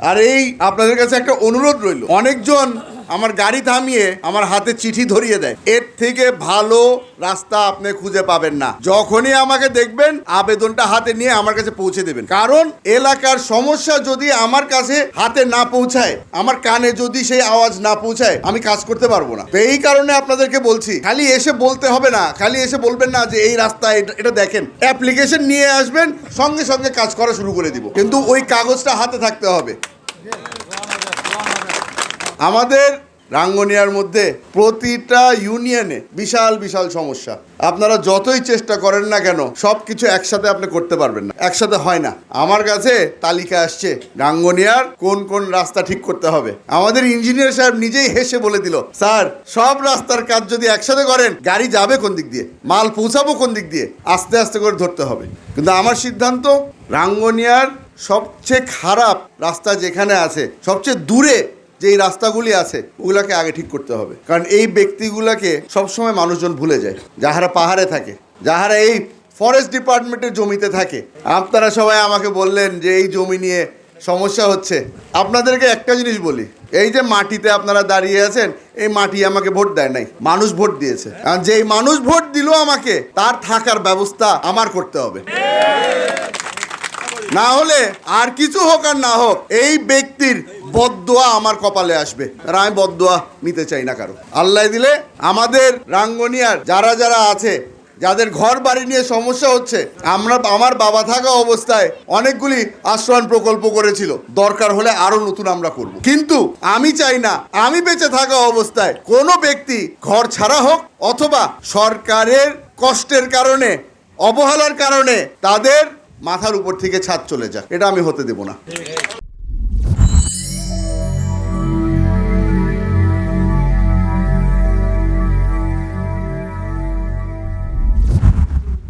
আর এই আপনাদের কাছে একটা অনুরোধ রইল, অনেকজন আমার গাড়ি থামিয়ে আমার হাতে চিঠি ধরিয়ে দেয়। এর থেকে ভালো রাস্তা আপনি খুঁজে পাবেন না। যখনই আমাকে দেখবেন আবেদনটা হাতে নিয়ে আমার কাছে পৌঁছে দেবেন, কারণ এলাকার সমস্যা যদি আমার কাছে হাতে না পৌঁছায়, আমার কানে যদি সেই আওয়াজ না পৌঁছায়, আমি কাজ করতে পারবো না। তো এই কারণে আপনাদেরকে বলছি, খালি এসে বলতে হবে না, খালি এসে বলবেন না যে এই রাস্তা এটা দেখেন, অ্যাপ্লিকেশন নিয়ে আসবেন, সঙ্গে সঙ্গে কাজ করা শুরু করে দিব, কিন্তু ওই কাগজটা হাতে থাকতে হবে। আমাদের রাঙ্গুনিয়ার মধ্যে প্রতিটা ইউনিয়নে বিশাল বিশাল সমস্যা। আপনারা যতই চেষ্টা করেন না কেন, সব কিছু একসাথে আপনি করতে পারবেন না, একসাথে হয় না। আমার কাছে তালিকা আসছে রাঙ্গুনিয়ার কোন কোন রাস্তা ঠিক করতে হবে। আমাদের ইঞ্জিনিয়ার সাহেব নিজেই হেসে বলে দিল, স্যার সব রাস্তার কাজ যদি একসাথে করেন, গাড়ি যাবে কোন দিক দিয়ে, মাল পৌঁছাবো কোন দিক দিয়ে, আস্তে আস্তে করে ধরতে হবে। কিন্তু আমার সিদ্ধান্ত, রাঙ্গুনিয়ার সবচেয়ে খারাপ রাস্তা যেখানে আছে, সবচেয়ে দূরে যে রাস্তাগুলি আছে, ওগুলাকে আগে ঠিক করতে হবে। কারণ এই ব্যক্তিগুলোকে সবসময় মানুষজন ভুলে যায়, যাহারা পাহাড়ে থাকে, যাহারা এই ফরেস্ট ডিপার্টমেন্টের জমিতে থাকে। আপনারা সবাই আমাকে বললেন যে এই জমি নিয়ে সমস্যা হচ্ছে। আপনাদেরকে একটা জিনিস বলি, এই যে মাটিতে আপনারা দাঁড়িয়ে আছেন, এই মাটি আমাকে ভোট দেয় নাই, মানুষ ভোট দিয়েছে। কারণ যেই মানুষ ভোট দিল আমাকে, তার থাকার ব্যবস্থা আমার করতে হবে। না হলে আর কিছু হোক আর না হোক, এই ব্যক্তির বদদোয়া আমার কপালে আসবে, আর আমি বদদোয়া নিতে চাই না কারো। আল্লাহ দিলে আমাদের রাঙ্গুনিয়ার যারা যারা আছে, যাদের ঘর বাড়ি নিয়ে সমস্যা হচ্ছে, আমার বাবা থাকা অবস্থায় অনেকগুলি আশ্রয়ণ প্রকল্প করেছিল, দরকার হলে আরো নতুন আমরা করব। কিন্তু আমি চাই না আমি বেঁচে থাকা অবস্থায় কোনো ব্যক্তি ঘর ছাড়া হোক, অথবা সরকারের কষ্টের কারণে, অবহেলার কারণে তাদের মাথার উপর থেকে ছাদ চলে যাক। এটা আমি হতে দেব না।